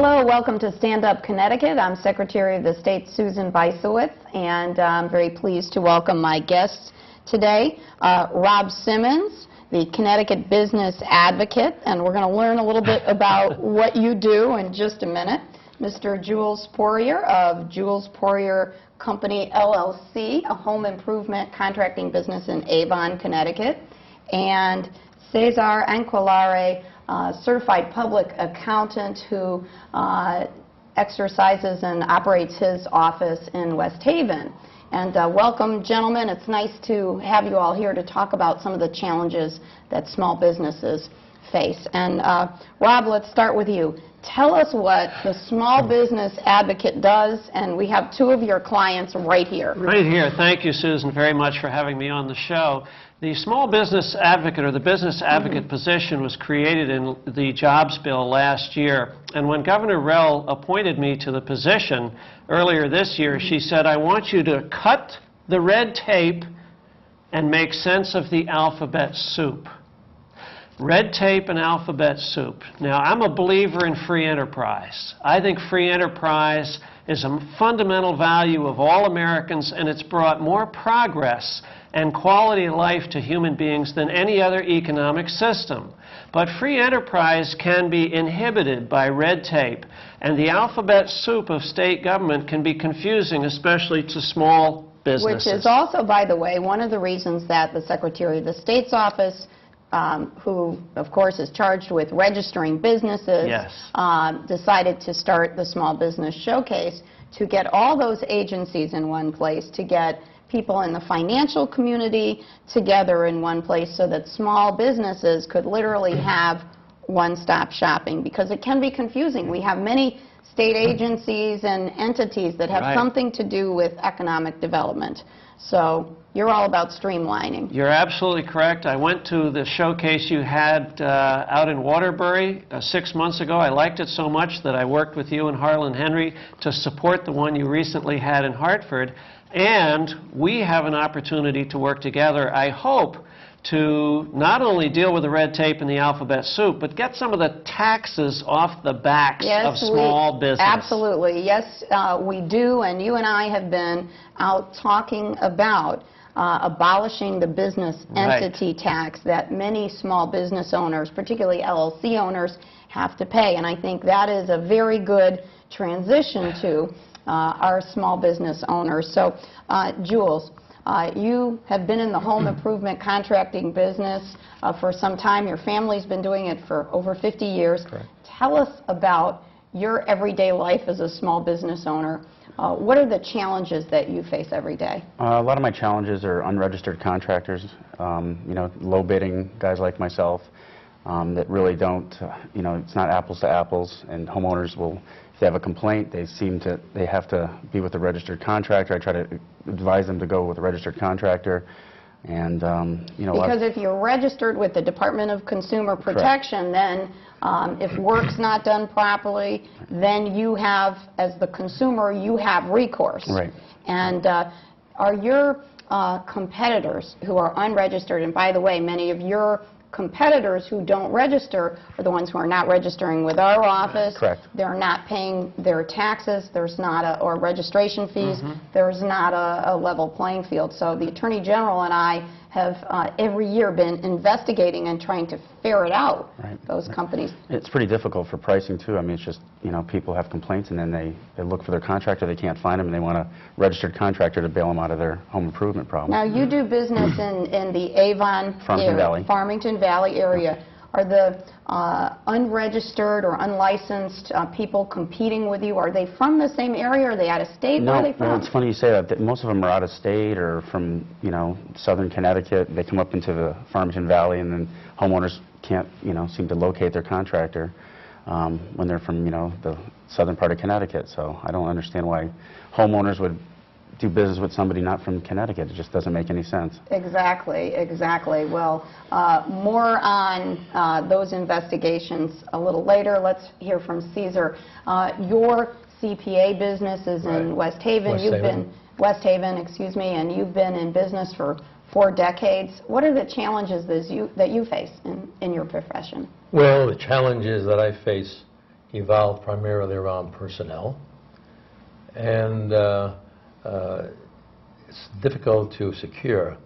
Hello, welcome to Stand Up Connecticut. I'm Secretary of the State Susan Bysiewicz, and I'm very pleased to welcome my guests today, Rob Simmons, the Connecticut Business Advocate, and we're going to learn a little bit about what you do in just a minute. Mr. Jules Poirier of Jules Poirier Company, LLC, a home improvement contracting business in Avon, Connecticut, and Cesar Anquillare, certified public accountant who exercises and operates his office in West Haven. And welcome, gentlemen. It's nice to have you all here to talk about some of the challenges that small businesses face. And Rob, let's start with you. Tell us what the Small Business Advocate does, and we have two of your clients right here. Right here. Thank you, Susan, very much for having me on the show. The Small Business Advocate, or the Business Advocate position, was created in the Jobs Bill last year. And when Governor Rell appointed me to the position earlier this year, she said, I want you to cut the red tape and make sense of the alphabet soup. Red tape and alphabet soup. Now, I'm a believer in free enterprise. I think free enterprise is a fundamental value of all Americans, and it's brought more progress and quality of life to human beings than any other economic system. But free enterprise can be inhibited by red tape, and the alphabet soup of state government can be confusing, especially to small businesses. Which is also, by the way, one of the reasons that the Secretary of the State's office, who, of course, is charged with registering businesses, yes, decided to start the Small Business Showcase to get all those agencies in one place, to get people in the financial community together in one place so that small businesses could literally have one-stop shopping, because it can be confusing. We have many state agencies and entities that have something to do with economic development. So you're all about streamlining. You're absolutely correct. I went to the showcase you had out in Waterbury 6 months ago. I liked it so much that I worked with you and Harlan Henry to support the one you recently had in Hartford. And we have an opportunity to work together, I hope, to not only deal with the red tape and the alphabet soup, but get some of the taxes off the backs of small business. Absolutely. Yes, we do, and you and I have been out talking about abolishing the business entity tax that many small business owners, particularly LLC owners, have to pay. And I think that is a very good transition to our small business owners. So, Jules, you have been in the home improvement contracting business for some time. Your family's been doing it for over 50 years. Correct. Tell us about your everyday life as a small business owner. What are the challenges that you face every day? A lot of my challenges are unregistered contractors, you know, low bidding guys like myself that really don't, you know, it's not apples to apples, and homeowners will, if they have a complaint, they have to be with a registered contractor. I try to advise them to go with a registered contractor, and you know, because if you're registered with the Department of Consumer Protection, then if work's not done properly, then you have, as the consumer, you have recourse. Right. And are your competitors who are unregistered, and by the way, many of your competitors who don't register are the ones who are not registering with our office. Correct. They're not paying their taxes. There's not or registration fees. There's not a level playing field. So the Attorney General and I have every year been investigating and trying to ferret out those companies. It's pretty difficult for pricing too. I mean, it's just, you know, people have complaints and then they look for their contractor, they can't find them, and they want a registered contractor to bail them out of their home improvement problem. Now, you do business in the Avon Farmington Valley area. Are the unregistered or unlicensed people competing with you? Are they from the same area? Are they out of state? No, Where are they from? No, it's funny you say that. Most of them are out of state or from, you know, southern Connecticut. They come up into the Farmington Valley, and then homeowners can't, you know, seem to locate their contractor when they're from, you know, the southern part of Connecticut. So I don't understand why homeowners would do business with somebody not from Connecticut. It just doesn't make any sense. Exactly, exactly. Well, more on those investigations a little later. Let's hear from Cesar. Your CPA business is in West Haven. West Haven, excuse me, and you've been in business for 4 decades. What are the challenges that you face in your profession? Well, the challenges that I face evolved primarily around personnel, and it's difficult to secure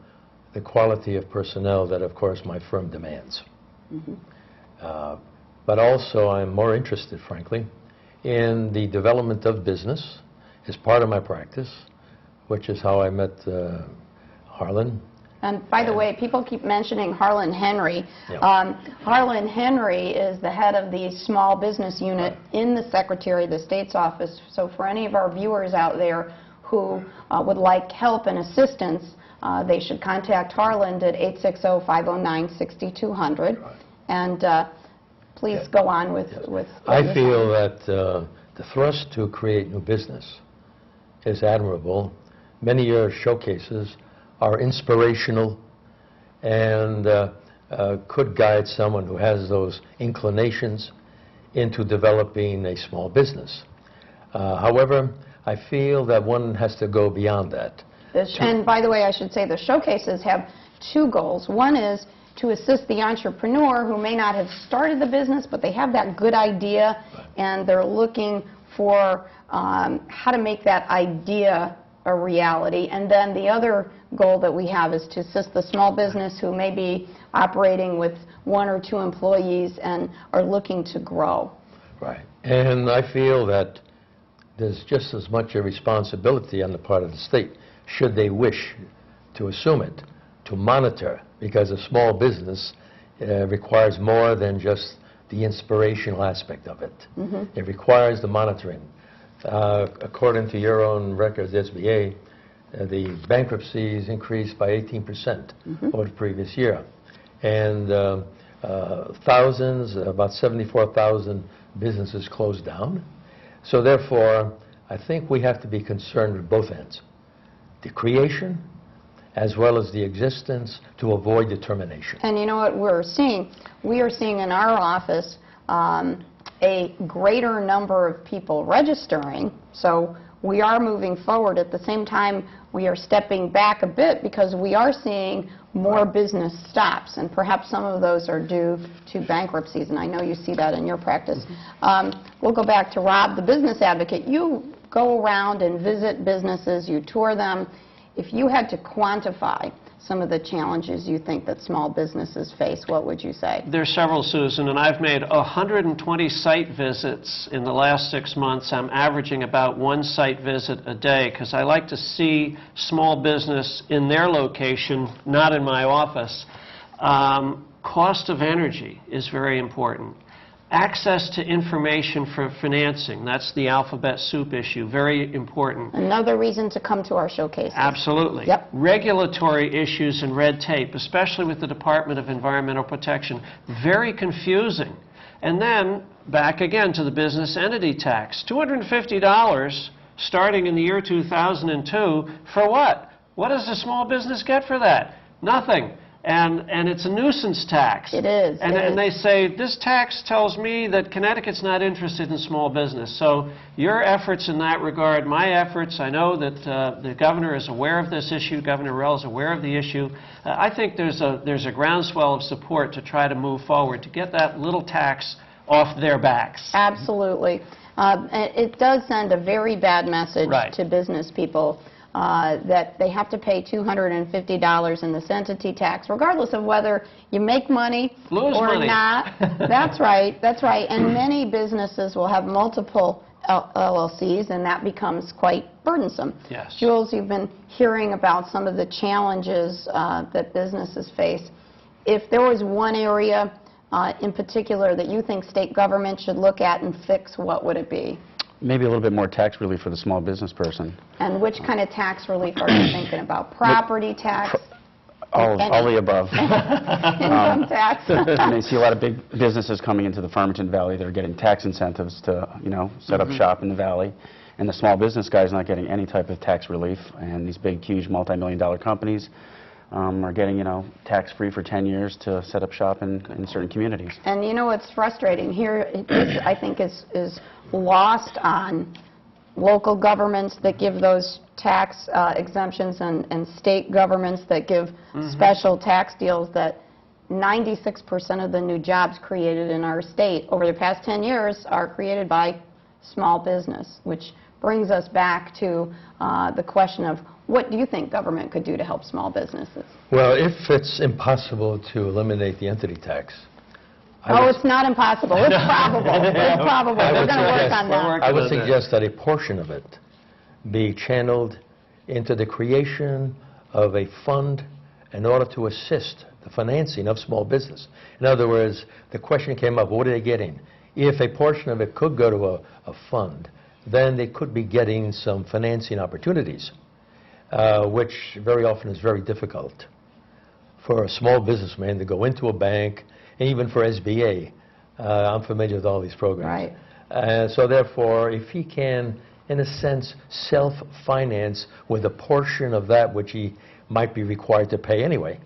the quality of personnel that, of course, my firm demands. But also, I'm more interested, frankly, in the development of business as part of my practice, which is how I met Harlan. And by the way, people keep mentioning Harlan Henry. Yeah. Harlan Henry is the head of the small business unit in the Secretary of the State's office. So for any of our viewers out there who would like help and assistance, they should contact Harlan at 860-509-6200. And please go on with I feel that the thrust to create new business is admirable. Many of your showcases are inspirational and could guide someone who has those inclinations into developing a small business. However, I feel that one has to go beyond that. And by the way, I should say the showcases have two goals. One is to assist the entrepreneur who may not have started the business, but they have that good idea, and they're looking for how to make that idea a reality. And then the other goal that we have is to assist the small business who may be operating with 1 or 2 employees and are looking to grow. Right. And I feel that there's just as much a responsibility on the part of the state, should they wish to assume it, to monitor, because a small business requires more than just the inspirational aspect of it. It requires the monitoring. According to your own records, the SBA, the bankruptcies increased by 18% over the previous year. And thousands, about 74,000 businesses closed down. So therefore, I think we have to be concerned with both ends, the creation as well as the existence, to avoid determination. And you know what we're seeing? We are seeing in our office a greater number of people registering, so we are moving forward. At the same time, we are stepping back a bit because we are seeing more business stops, and perhaps some of those are due to bankruptcies, and I know you see that in your practice. We'll go back to Rob, the business advocate. You go around and visit businesses, you tour them. If you had to quantify some of the challenges you think that small businesses face, what would you say? There's several, Susan, and I've made 120 site visits in the last 6 months. I'm averaging about 1 site visit a day because I like to see small business in their location, not in my office. Cost of energy is very important. Access to information for financing, that's the alphabet soup issue, very important. Another reason to come to our showcases. Absolutely. Yep. Regulatory issues and red tape, especially with the Department of Environmental Protection, very confusing. And then, back again to the business entity tax, $250 starting in the year 2002, for what? What does a small business get for that? Nothing. And it's a nuisance tax. It is. And they say, this tax tells me that Connecticut's not interested in small business. So your efforts in that regard, my efforts, I know that the governor is aware of this issue, Governor Rell is aware of the issue. I think there's a groundswell of support to try to move forward, to get that little tax off their backs. Absolutely. It does send a very bad message to business people. That they have to pay $250 in this entity tax, regardless of whether you make money or not. That's right. That's right. And many businesses will have multiple LLCs, and that becomes quite burdensome. Yes. Jules, you've been hearing about some of the challenges that businesses face. If there was one area in particular that you think state government should look at and fix, what would it be? Maybe a little bit more tax relief for the small business person. And which kind of tax relief are you thinking about? Property tax? All the above. Income tax? And you see a lot of big businesses coming into the Farmington Valley that are getting tax incentives to, set up shop in the valley. And the small business guys not getting any type of tax relief. And these big, huge, multi-million-dollar companies are getting, tax-free for 10 years to set up shop in certain communities. And you know what's frustrating here, this, I think, is lost on local governments that give those tax exemptions and state governments that give special tax deals, that 96% of the new jobs created in our state over the past 10 years are created by small business, which brings us back to the question of what do you think government could do to help small businesses? Well, if it's impossible to eliminate the entity tax, It's not impossible. It's probable. It's probable. We're going to work on that. I would suggest that a portion of it be channeled into the creation of a fund in order to assist the financing of small business. In other words, the question came up, what are they getting? If a portion of it could go to a fund, then they could be getting some financing opportunities, which very often is very difficult for a small businessman to go into a bank, and even for SBA. I'm familiar with all these programs. Right. So therefore, if he can, in a sense, self-finance with a portion of that which he might be required to pay anyway,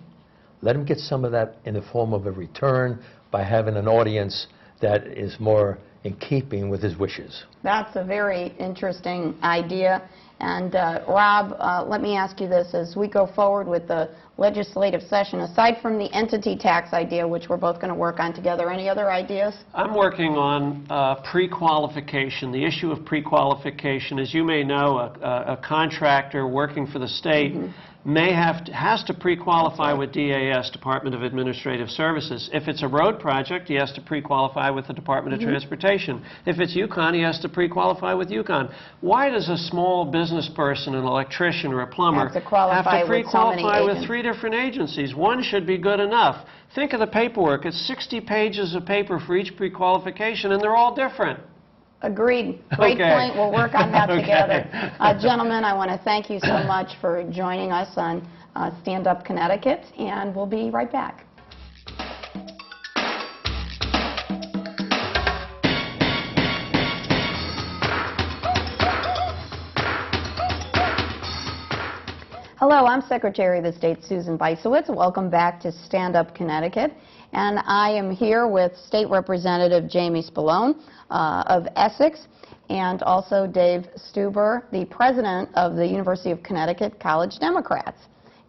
let him get some of that in the form of a return by having an audience that is more in keeping with his wishes. That's a very interesting idea. And Rob, let me ask you this. As we go forward with the legislative session, aside from the entity tax idea, which we're both going to work on together, any other ideas? I'm working on pre-qualification, the issue of pre-qualification. As you may know, a contractor working for the state has to pre-qualify with DAS, Department of Administrative Services. If it's a road project, he has to pre-qualify with the Department of Transportation. If it's UConn, he has to pre-qualify with UConn. Why does a small business person, an electrician or a plumber, have to pre-qualify with 3 different agencies? One should be good enough. Think of the paperwork. It's 60 pages of paper for each pre-qualification, and they're all different. Agreed. Great point. We'll work on that together. Gentlemen, I want to thank you so much for joining us on Stand Up Connecticut, and we'll be right back. Hello, I'm Secretary of the State Susan Bysiewicz. Welcome back to Stand Up Connecticut. And I am here with State Representative Jamie Spallone of Essex, and also Dave Stuber, the president of the University of Connecticut College Democrats.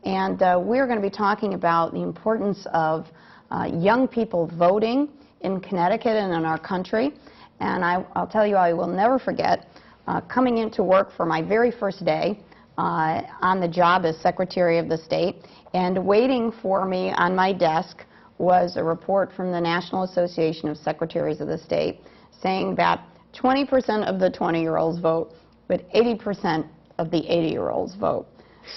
And we're going to be talking about the importance of young people voting in Connecticut and in our country. And I'll tell you, I will never forget coming into work for my very first day on the job as Secretary of the State, and waiting for me on my desk was a report from the National Association of Secretaries of the State saying that 20% of the 20-year-olds vote, but 80% of the 80-year-olds vote.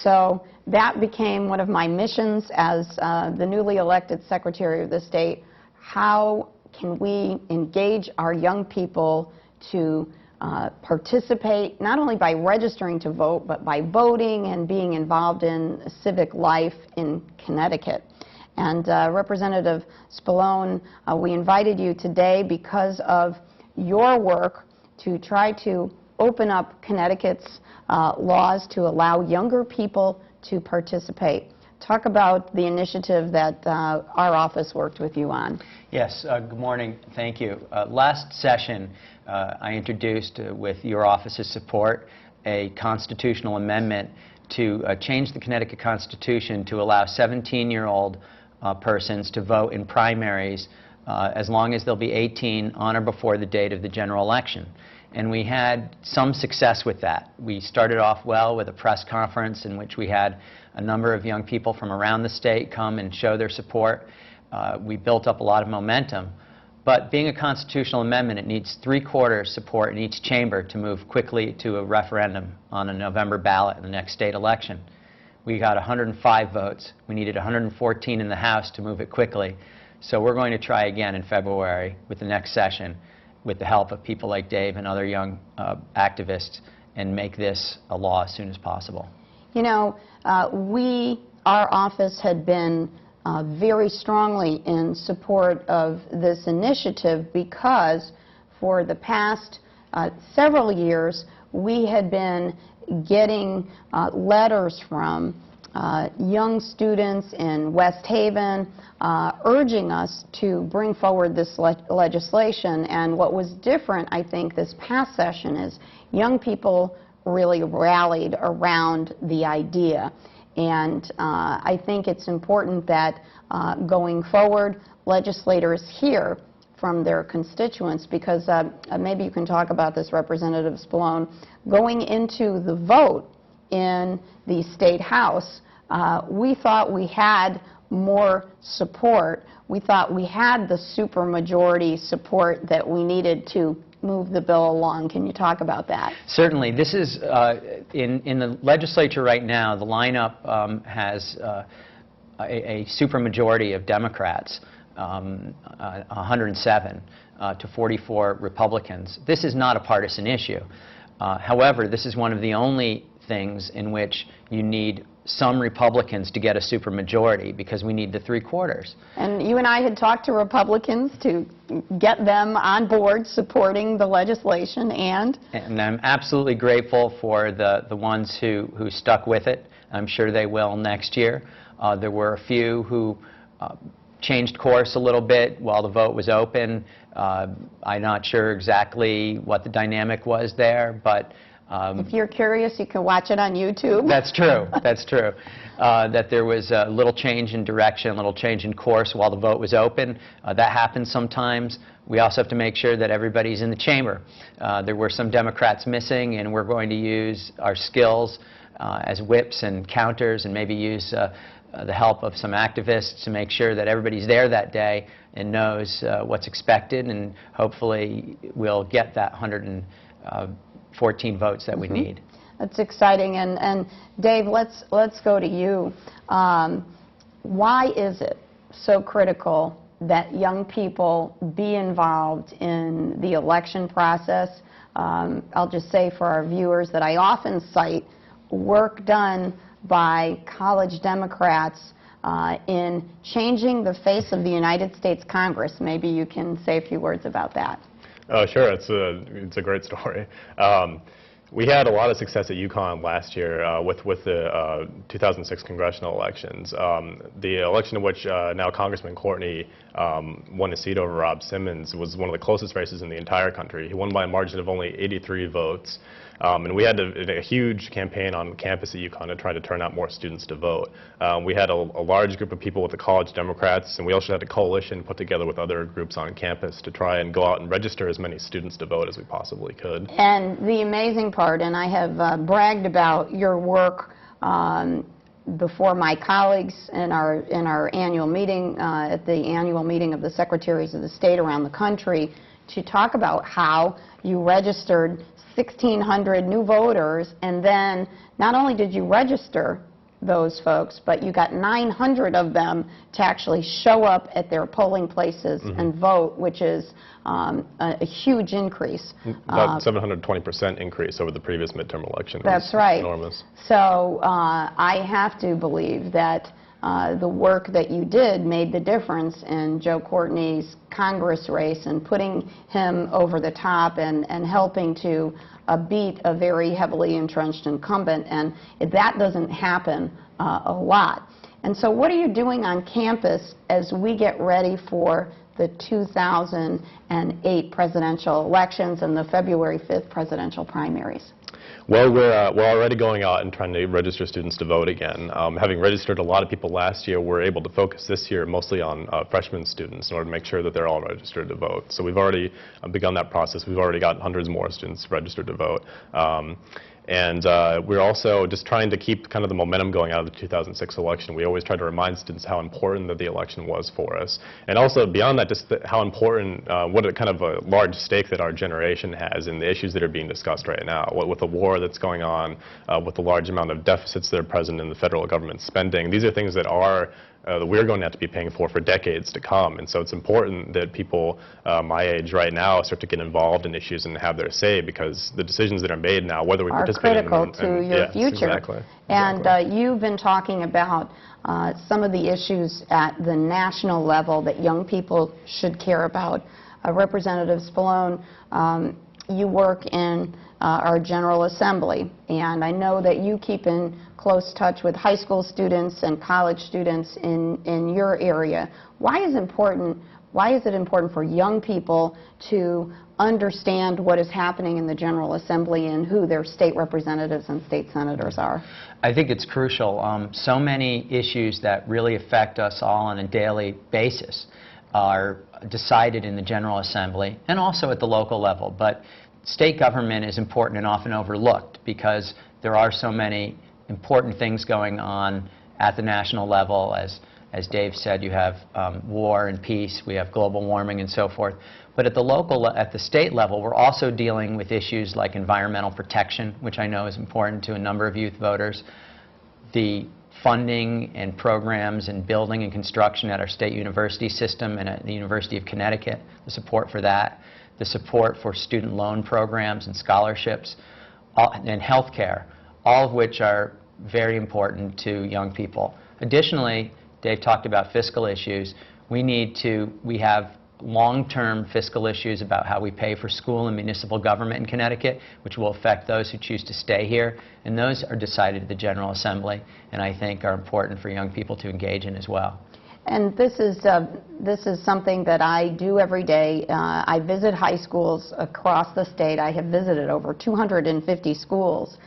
So that became one of my missions as the newly elected Secretary of the State. How can we engage our young people to participate, not only by registering to vote, but by voting and being involved in civic life in Connecticut? And Representative Spallone, we invited you today because of your work to try to open up Connecticut's laws to allow younger people to participate. Talk about the initiative that our office worked with you on. Yes, good morning. Thank you. Last session, I introduced, with your office's support, a constitutional amendment to change the Connecticut Constitution to allow 17-year-old persons to vote in primaries as long as they'll be 18 on or before the date of the general election. And we had some success with that. We started off well with a press conference in which we had a number of young people from around the state come and show their support. We built up a lot of momentum. But being a constitutional amendment, it needs 3/4 support in each chamber to move quickly to a referendum on a November ballot in the next state election. We got 105 votes. We needed 114 in the House to move it quickly. So we're going to try again in February with the next session with the help of people like Dave and other young activists, and make this a law as soon as possible. You know, our office had been very strongly in support of this initiative because for the past several years we had been getting letters from young students in West Haven urging us to bring forward this legislation. And what was different, I think, this past session is young people really rallied around the idea. And I think it's important that going forward, legislators hear from their constituents, because maybe you can talk about this, Representative Spallone, going into the vote in the State House, we thought we had more support. We thought we had the supermajority support that we needed to move the bill along. Can you talk about that? Certainly. This is, in the legislature right now, the lineup has a supermajority of Democrats, 107 to 44 Republicans. This is not a partisan issue. However, this is one of the only things in which you need some Republicans to get a supermajority, because we need the 3/4. And you and I had talked to Republicans to get them on board supporting the legislation, and I'm absolutely grateful for the ones who stuck with it. I'm sure they will next year. There were a few who changed course a little bit while the vote was open. I'm not sure exactly what the dynamic was there, but if you're curious, you can watch it on YouTube. That's true. That's true. That there was a little change in direction, a little change in course while the vote was open. That happens sometimes. We also have to make sure that everybody's in the chamber. There were some Democrats missing, and we're going to use our skills as whips and counters, and maybe use the help of some activists to make sure that everybody's there that day and knows what's expected, and hopefully we'll get that 114 votes that we need. That's exciting. And Dave, let's go to you. Why is it so critical that young people be involved in the election process? I'll just say for our viewers that I often cite work done by college Democrats in changing the face of the United States Congress. Maybe you can say a few words about that. Oh, sure. It's a great story. We had a lot of success at UConn last year with the 2006 congressional elections. The election in which now Congressman Courtney won a seat over Rob Simmons was one of the closest races in the entire country. He won by a margin of only 83 votes. And we had a huge campaign on campus at UConn to try to turn out more students to vote. We had a large group of people with the college Democrats, and we also had a coalition put together with other groups on campus to try and go out and register as many students to vote as we possibly could. And the amazing part, and I have bragged about your work before my colleagues in our annual meeting, at the annual meeting of the Secretaries of the State around the country, to talk about how you registered 1,600 new voters, and then not only did you register those folks, but you got 900 of them to actually show up at their polling places and vote, which is a huge increase. About 720% increase over the previous midterm election. That's right. Enormous. So I have to believe that the work that you did made the difference in Joe Courtney's Congress race, and putting him over the top and helping to beat a very heavily entrenched incumbent, and that doesn't happen a lot. And so what are you doing on campus as we get ready for the 2008 presidential elections and the February 5th presidential primaries? Well, we're already going out and trying to register students to vote again. Having registered a lot of people last year, we're able to focus this year mostly on freshman students in order to make sure that they're all registered to vote. So we've already begun that process. We've already got hundreds more students registered to vote. And we're also just trying to keep kind of the momentum going out of the 2006 election. We always try to remind students how important that the election was for us. And also beyond that, just how important, what a kind of a large stake that our generation has in the issues that are being discussed right now. With the war that's going on, with the large amount of deficits that are present in the federal government spending, these are things that we're going to have to be paying for decades to come. And so it's important that people my age right now start to get involved in issues and have their say, because the decisions that are made now, whether we participate in them, are critical to your future. Exactly. And you've been talking about some of the issues at the national level that young people should care about. Representative Spallone, you work in our General Assembly, and I know that you keep in close touch with high school students and college students in your area. Why is it important for young people to understand what is happening in the General Assembly and who their state representatives and state senators are? I think it's crucial. So many issues that really affect us all on a daily basis are decided in the General Assembly and also at the local level. But state government is important and often overlooked because there are so many important things going on at the national level. As Dave said, you have war and peace, we have global warming and so forth. But at the state level, we're also dealing with issues like environmental protection, which I know is important to a number of youth voters, the funding and programs and building and construction at our state university system and at the University of Connecticut, the support for that, the support for student loan programs and scholarships, and health care, all of which are very important to young people. Additionally, Dave talked about fiscal issues. We have long-term fiscal issues about how we pay for school and municipal government in Connecticut, which will affect those who choose to stay here, and those are decided at the General Assembly, and I think are important for young people to engage in as well. And this is something that I do every day. I visit high schools across the state. I have visited over 250 schools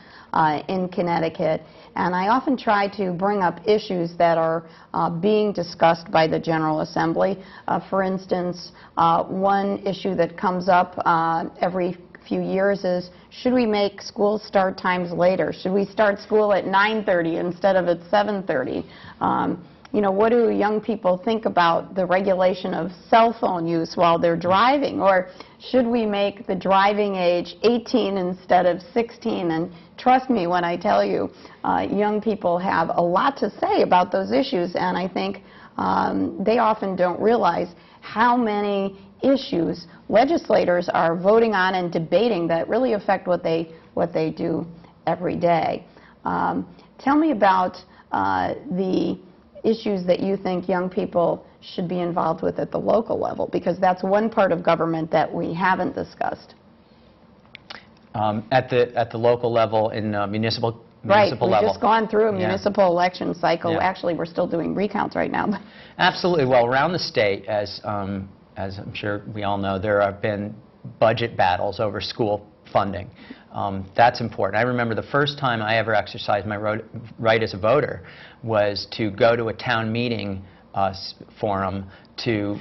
in Connecticut, and I often try to bring up issues that are being discussed by the General Assembly. For instance, one issue that comes up every few years is, should we make school start times later? Should we start school at 9:30 instead of at 7:30? You know, what do young people think about the regulation of cell phone use while they're driving? Or should we make the driving age 18 instead of 16? And trust me when I tell you, young people have a lot to say about those issues, and I think they often don't realize how many issues legislators are voting on and debating that really affect what they do every day. Tell me about the issues that you think young people should be involved with at the local level, because that's one part of government that we haven't discussed. At the local level, in municipal Right, level. we've just gone through a municipal election cycle. Yeah. Actually, we're still doing recounts right now. Absolutely. Well, around the state, as I'm sure we all know, there have been budget battles over school funding. That's important. I remember the first time I ever exercised my right as a voter was to go to a town meeting forum to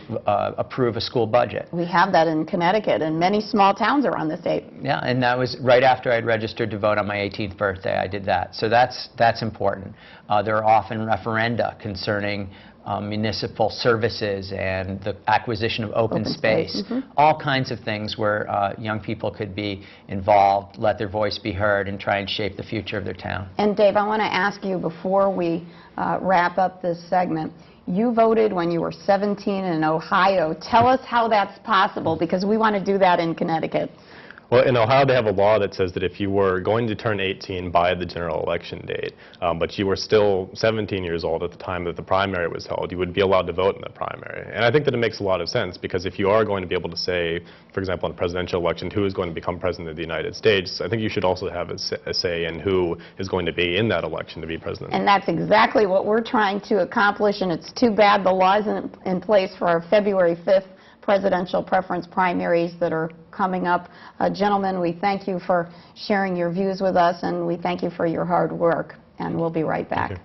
approve a school budget. We have that in Connecticut, and many small towns around the state. Yeah, and that was right after I'd registered to vote on my 18th birthday. I did that. So that's important. There are often referenda concerning municipal services and the acquisition of open space. All kinds of things where young people could be involved, let their voice be heard, and try and shape the future of their town. And Dave, I want to ask you before we wrap up this segment, you voted when you were 17 in Ohio. Tell us how that's possible, because we want to do that in Connecticut. Well, in Ohio, they have a law that says that if you were going to turn 18 by the general election date, but you were still 17 years old at the time that the primary was held, you would be allowed to vote in the primary. And I think that it makes a lot of sense, because if you are going to be able to say, for example, in a presidential election, who is going to become president of the United States, I think you should also have a say in who is going to be in that election to be president. And that's exactly what we're trying to accomplish, and it's too bad the law isn't in place for our February 5th presidential preference primaries that are coming up. Gentlemen, we thank you for sharing your views with us, and we thank you for your hard work, and we'll be right back.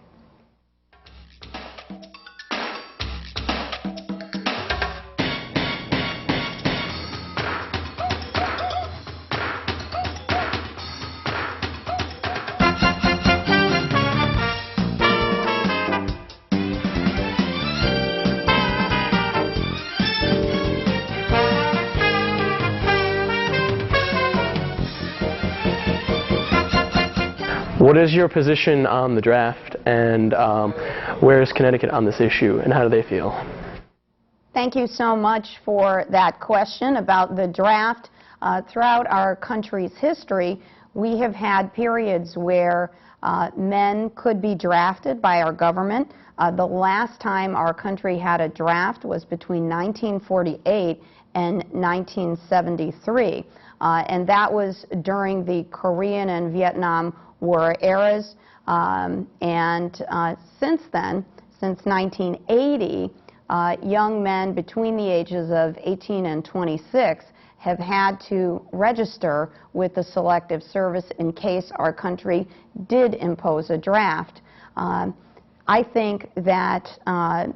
What is your position on the draft, and where is Connecticut on this issue, and how do they feel? Thank you so much for that question about the draft. Throughout our country's history, we have had periods where men could be drafted by our government. The last time our country had a draft was between 1948 and 1973, and that was during the Korean and Vietnam War eras. Since then, since 1980, young men between the ages of 18 and 26 have had to register with the Selective Service in case our country did impose a draft. I think that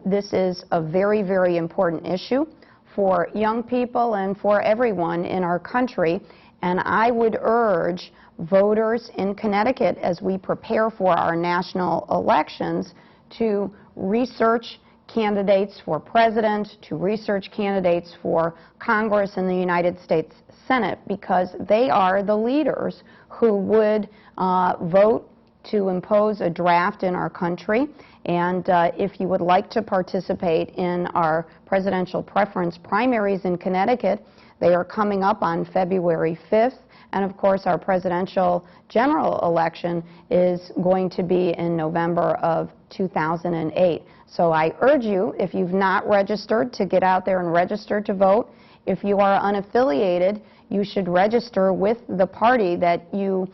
this is a very, very important issue for young people and for everyone in our country, and I would urge voters in Connecticut, as we prepare for our national elections, to research candidates for president, to research candidates for Congress and the United States Senate, because they are the leaders who would vote to impose a draft in our country. And if you would like to participate in our presidential preference primaries in Connecticut, they are coming up on February 5th. And of course, our presidential general election is going to be in November of 2008. So I urge you, if you've not registered, to get out there and register to vote. If you are unaffiliated, you should register with the party that you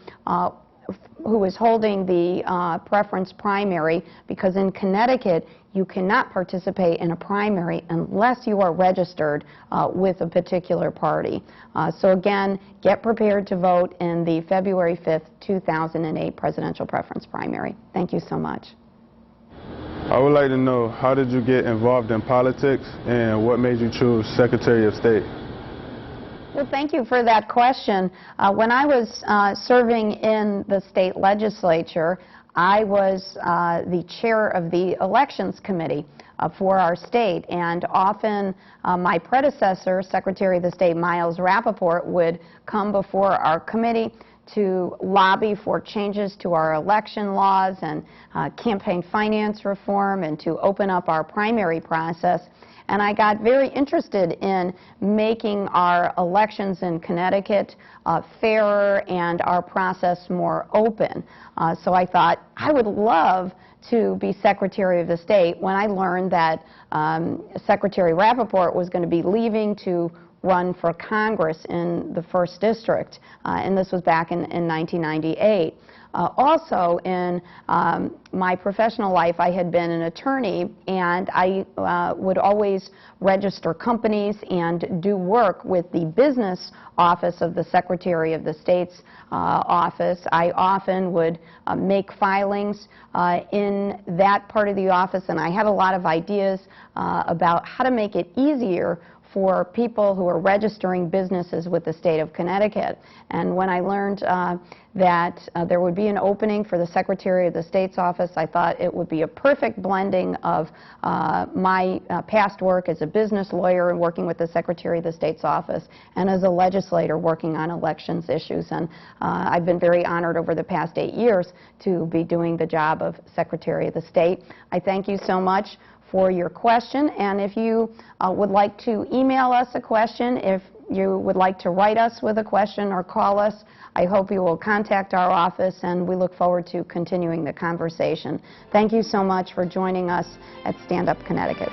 who is holding the preference primary, because in Connecticut you cannot participate in a primary unless you are registered with a particular party. So again, get prepared to vote in the February 5th, 2008 presidential preference primary. Thank you so much. I would like to know, how did you get involved in politics and what made you choose Secretary of State? Well, thank you for that question. When I was serving in the state legislature, I was the chair of the elections committee for our state, and often my predecessor, Secretary of the State Miles Rappaport, would come before our committee to lobby for changes to our election laws and campaign finance reform, and to open up our primary process. And I got very interested in making our elections in Connecticut fairer and our process more open. So I thought I would love to be Secretary of the State when I learned that Secretary Rappaport was going to be leaving to run for Congress in the 1st District, and this was back in 1998. Also, in my professional life, I had been an attorney, and I would always register companies and do work with the business office of the Secretary of the State's office. I often would make filings in that part of the office, and I had a lot of ideas about how to make it easier for people who are registering businesses with the state of Connecticut. And when I learned that there would be an opening for the Secretary of the State's office, I thought it would be a perfect blending of my past work as a business lawyer and working with the Secretary of the State's office, and as a legislator working on elections issues. And I've been very honored over the past 8 years to be doing the job of Secretary of the State. I thank you so much for your question, and if you would like to email us a question, if you would like to write us with a question or call us, I hope you will contact our office, and we look forward to continuing the conversation. Thank you so much for joining us at Stand Up Connecticut.